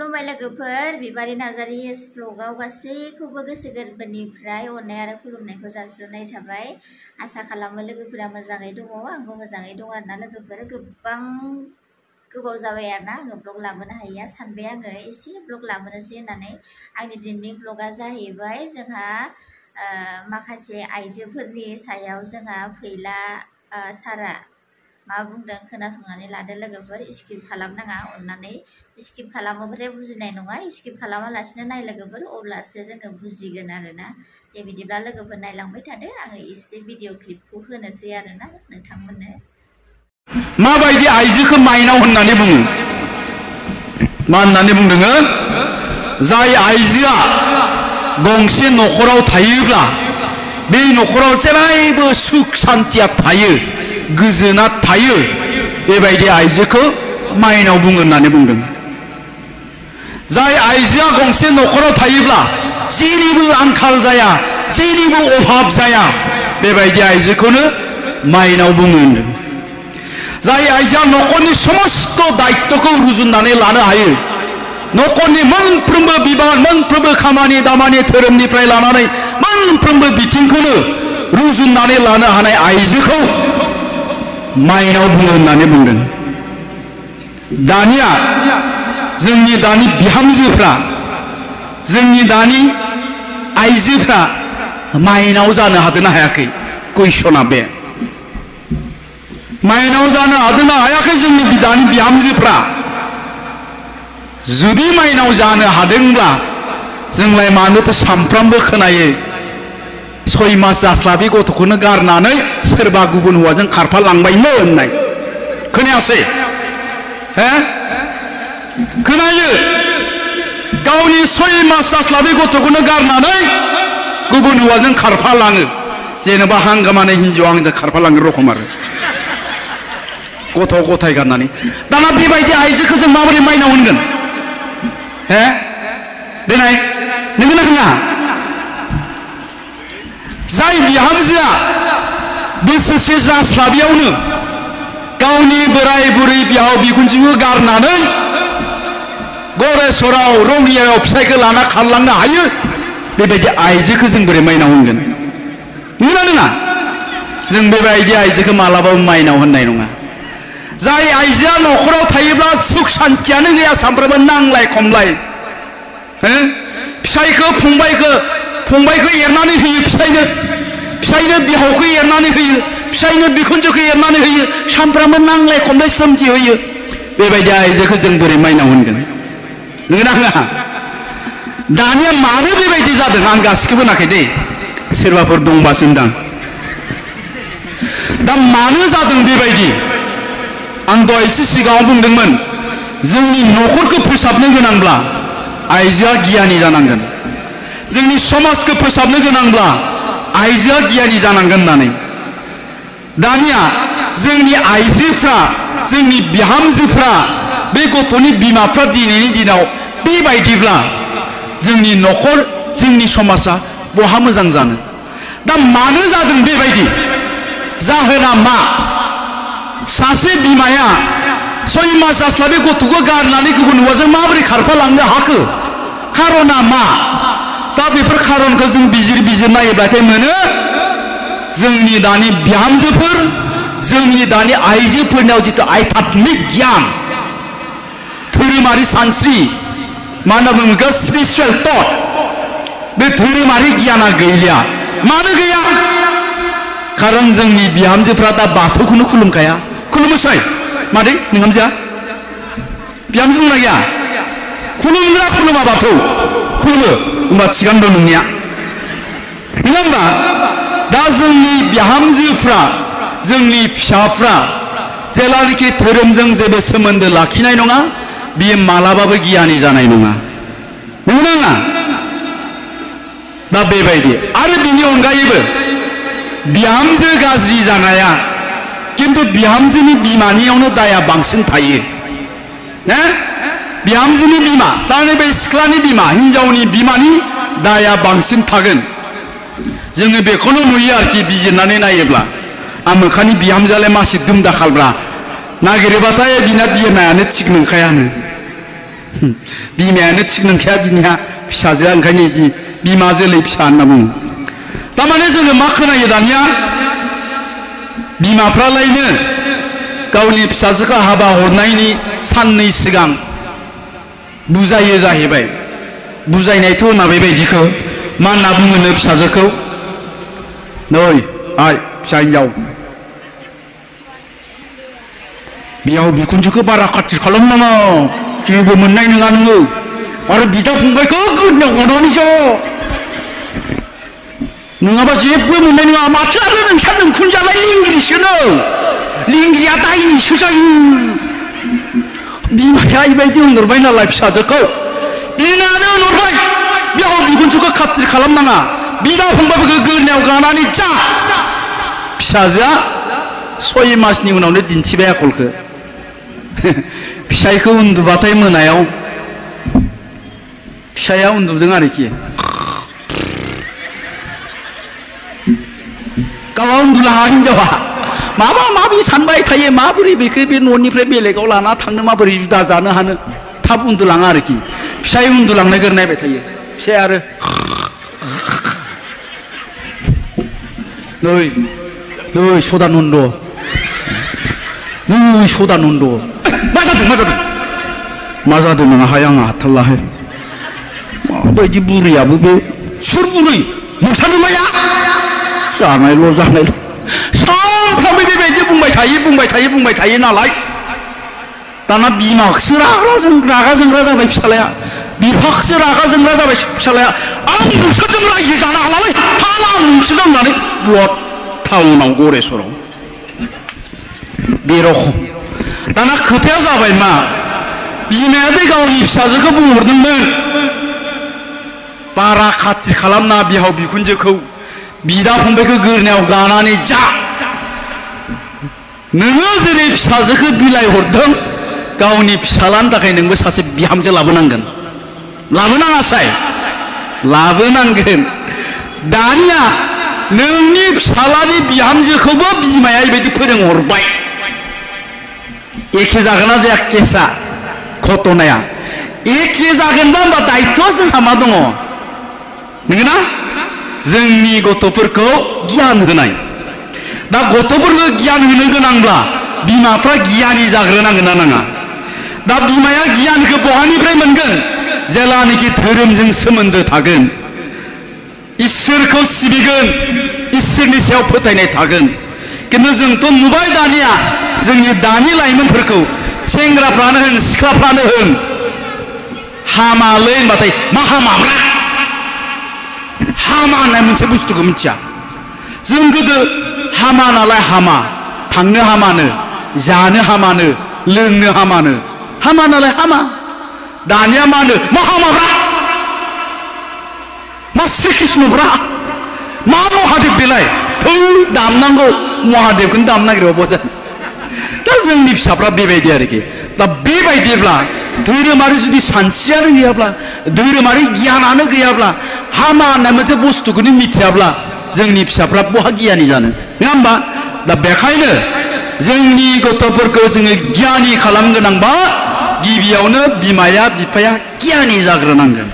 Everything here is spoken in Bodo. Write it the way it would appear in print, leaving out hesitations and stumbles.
खुलुमबाय लोगोफोर बिबारि नार्जारि ब्लगाव गासैखौबो गोसो गोरबोनिफ्राय अननाय आरो खुलुमनायखौ जासिहरनाय थाबाय। आसा खालामो लोगोफोरा मोजाङै दङ, आंबो मोजाङै दं आरोना लोगोफोर। गोबां गोबाव जाबाय आरोना आङो ब्लग लाबोनो हायैया, सानबाय आङो एसे ब्लग लाबोनोसै होननानै। आंनि दिनैनि ब्लगा जाहैबाय जोंहा माखासे आइजोफोरनि सायाव जोंहा फैला सारा मा बुंदों खोनासंनानै लादो लोगोफोर, स्किप खालामनाङा अननानै। स्किप खालामोबाथाय बुजिनाय नङा, स्किप खालामालासिनो नाय लोगोफोर, अब्लासो जोङो बुजिगोन आरोना। दे बिदिब्ला लोगोफोर नायलांबाय थादो, आङो एसे भिडिअ क्लिपखौ होनोसै आरोना नोंथांमोननो। माबायदि आइजोखौ माइनाव होननानै बुङो? मा होननानै बुंदों? जाय आइजोआ गंसे न'खराव थायोब्ला बे न'खराव जेरावबो सुख सान्थिया थायो, गोजोना थायो, बेबायदि आइजोखौ माइनाव बुङो होननानै बुंदों। जाय आइजोआ गंसे न'खराव थायोब्ला जेनिबो आंखाल जाया, जेनिबो अभाब जाया, बेबायदि आइजोखौनो माइनाव बुङो होनदों। जाय आइजोआ न'खरनि समस्त दायित्वखौ रुजुननानै लानो हायो, न'खरनि मोनफ्रोमबो बिबान, मोनफ्रोमबो खामानि दामानि, धोरोमनिफ्राय लानानै मोनफ्रोमबो बिथिंखौनो रुजुननानै लानो हानाय आइजोखौ माइनाव बुङो होननानै बुंदों। दानिया जोंनि दानि बिहामजोफ्रा, जोंनि दानि आइजोफ्रा माइनाव जानो हादोंना हायाखै? कुइसना बे। माइनाव जानो हादोंना हायाखै जोंनि दानि बिहामजोफ्रा? जुदि माइनाव जानो हादोंब्ला जोंलाय मानोथो सामफ्रामबो खोनायो 6 मास जास्लाबि गथ'खौनो गारनानै सोरबा गुबुन हौवाजों खारफालांबायनो होननाय खोनायासै? खोनायो। गावनि 6 मास जास्लाबि गथ'खौनो गारनानै गुबुन हौवाजों खारफालाङो, जेनेबा हांगामानि हिन्जाव आंजों खारफालाङो रखम आरो गथ' गथाय गारनानै। दाना बेबायदि आइजोखौ जों माबोरै माइनाव होनगोन? देनाय नोंगोना नङा? जाय बिहामजोआ बोसोरसे जास्लाबियावनो गावनि बोराय बुरै बिहाव बिखुनजोखौ गारनानै गरेस्वराव रङियायाव फिसाइखौ लाना खारलांनो हायो, बेबायदि आइजोखौ जों बोरै माइनाव होनगोन? नंगौना नङा? जों बेबायदि आइजोखौ मालाबाबो माइनाव होननाय नङा। जाय आइजोआ न'खराव थायोब्ला सुख सान्थियानो गैया, सानफ्रोमबो नांलाय खमलाय, फिसाइखौ फंबायखौ एरनानै होयो, फिसाइनो बिहावखौ एरनानै होयो, फिसाइनो बिखुनजोखौ एरनानै होयो, सानफ्रामबो नांलाय खमलाय सोमजिहोयो, बेबायदि आइजोखौ जों बोरै माइनाव होनगोन? नंगौना नङा? दानिया मानो बेबायदि जादों आं गासिखौबो होनाखै दे, सोरबाफोर दंबासो होनदां। दा मानो जादों बेबायदि? आं दहायसो सिगाङाव बुंदोंमोन, जोंनि न'खरखौ फोसाबनो गोनांब्ला आइजोआ गियानि जानांगोन, जोंनि समाजखौ फोसाबनो गोनांब्ला आइजोआ गियानि जानांगोन होननानै। दानिया जोंनि आइजोफ्रा, जोंनि बिहामजोफ्रा, बे गथ'नि बिमाफ्रा दिनैनि दिनाव बेबायदिब्ला जोंनि न'खर, जोंनि समाजा बहा मोजां जानो? दा मानो जादों बेबायदि? जाहोना मा? सासे बिमाया 6 मास जास्लाबि गथ'खौ गारनानै गुबुन हौवाजों माबोरै खारफालांनो हाखो? खारना मा? दा बेफोर खारनखौ जों बिजिर नायोब्लाथाय मोनो, जोंनि दानि बिहामजोफोर, जोंनि दानि आइजोफोरनियाव जिथु आध्यात्मिक गियान, धोरोमारि सानस्रि, मा होनना बुङो बेखौ? स्पिरिचुवेल थट, बे धोरोमारि गियाना गैलिया। मानो गैया? खारन जोंनि बिहामजोफ्रा दा बाथौखौनो खुलुमखाया। खुलुमोसै मादै नोंहामजोआ? बिहामजो दंना गैया? खुलुमग्रा खुलुमा? बाथौ खुलुमो? होमबा थिगानो दं नोंनिया, नङा होमबा? दा जोंनि बिहामजोफ्रा, जोंनि फिसाफ्रा जेलानाखि धोरोमजों जेबो सोमोन्दो लाखिनाय नङा, बियो मालाबाबो गियानि जानाय नङा। नंगौना नङा? दा बेबायदि। आरो बिनि अनगायैबो बिहामजो गाज्रि जानाया किन्तु बिहामजोनि बिमानियावनो दाया बांसिन थायो। बिहामजोनि बिमा, तारमाने बे सिख्लानि बिमा, हिनजावनि बिमानि दाया बांसिन थागोन। जोङो बेखौनो नुयो आरोखि बिजिरनानै नायोब्ला। आमोखानि बिहामजोआलाय मासे दुमदाखालब्रा, नागिरोबाथाय बिना बिमायानो थिग नंखायानो। 비마야는 튀는케야 비냐 피사즈야 오ंखायनो 이दि 비마 जोलै फिसा होनना बुङो तारमाने जोङो मा खोनायो दानिया बिमाफ्रालायनो गावनि फिसाजोखौ हाबा हरनायनि साननै सिगां बुजायो जाहैबाय बुजायनायथ' होना बेबायदिखौ मा होनना बुङोनो फिसाजोखौ नै आइ फिसा हिनजाव बिहाव बिखुनजोखौ बारा खाथि खालामनाङा जेबो मोननाय नङा नोङो आरो बिदा फंबायखौ गोदनायाव हरनानै ज' नङाबा जेबो मोननाय नङा माथो आरो नोंसा नोंखुनजालाय लिंगिरिसोनो लिंगिरिया दायनिसो जायो बिमाया बेबायदि होनहरबाय नालाय फिसाजोखौ बिनानो होनहरबाय बिहाव बिखुनजोखौ खाथिर खालामनाङा बिदा फंबायफोरखौ गोदनायाव गानानै जा फिसाजोआ 6 मासनि उनावनो दिन्थिबाय आखलखौ फिसायखौ उन्दुबाथाय मोनायाव फिसाया उन्दुदों आरोखि गावहा उन्दुलाङा हिनजावा माबा माबि सानबाय थायो माबोरै बेखौ बे न'निफ्राय बेलेगाव लाना थांनो माबोरै जुदा जानो हानो थाब उन्दुलाङा आरोखि फिसाय उन्दुलांनो नायबाय थायो फिसाया आरो नै नै सदानन्द नै सदानन्द मा जादों नोंहाय आंहा हाथारलाहाय माबायदि बुरैयाबो बे सोर बुरै नोंसानो माया जानायल' सानफ्रामबो बेबायदि बुंबाय थायो नालाय दाना बिमाखौसो रागा जोंग्रा जाबाय फिसालाया बिफाखौसो रागा जोंग्रा जाबाय फिसालाया आं नोंसोरजों रायजो जानो हालालै थाला नोंसोरजों होननानै ब्लड टाउनाव गरेस्वराव बे रखम दाना खोथाया जाबाय मा बिमाया बे गावनि फिसाजोखौ बुंहरदोंमोन बारा खाथि खालामना बिहाव बिखुनजोखौ बिदा फंबायखौ गोरनायाव गानानै जा नोङो जेरै फिसाजोखौ बिलाइ हरदों गावनि फिसालानि थाखाय नोंबो सासे बिहामजो लाबोनांगोन लाबोनाङासाय लाबोनांगोन दानिया नोंनि फिसालानि बिहामजोखौबो बिमाया बेबायदि फोरोंहरबाय एखे जागोना जाया केसा घटनाया एखे जागोनबा होमबा दायित्वआ जोंहा मा दङ नंगौना जोंनि गथ'फोरखौ गियान होनाय दा गथ'फोरखौ गियान होनो गोनांब्ला बिमाफ्रा गियानि जाग्रोनांगोन ना नाङा दा बिमाया गियानखौ बहानिफ्राय मोनगोन जेलानोखि धोरोमजों सोमोन्दो थागोन इसोरखौ सिबिगोन इसोरनि सायाव फोथायनाय थागोन किन्तु जोंथ' नुबाय दानिया जोंनि दानि लाइमोनफोरखौ सेंग्राफ्रानो होन सिख्लाफ्रानो होन हामालै होनबाथाय मा हामाब्रा हामा होननाय मोनसे बुस्थुखौ मिथिया जों गोदो हामा नालाय हामा थांनो हामानो जानो हामानो लोंनो हामानो हामा नालाय हामा दानिया मा होनो मा हामाब्रा मा श्रीकृष्णब्रा मा महादेब बेलाय थौ दामनांगौ महादेबखौनो दामनो नागिरो बजाय दा जोंनि फिसाफ्रा बेबायदि आरोखि दा बेबायदिब्ला धोरोमारि जुदि सानस्रियानो गैयाब्ला धोरोमारि गियानानो गैयाब्ला हामा होननाय मोनसे बुस्थुखौनो मिथियाब्ला जोंनि फिसाफ्रा बहा गियानि जानो नङा होमबा दा बेखायनो जोंनि गथ'फोरखौ जोङो गियानि खालामनो गोनांबा गिबियावनो बिमाया बिफाया गियानि जाग्रोनांगोन।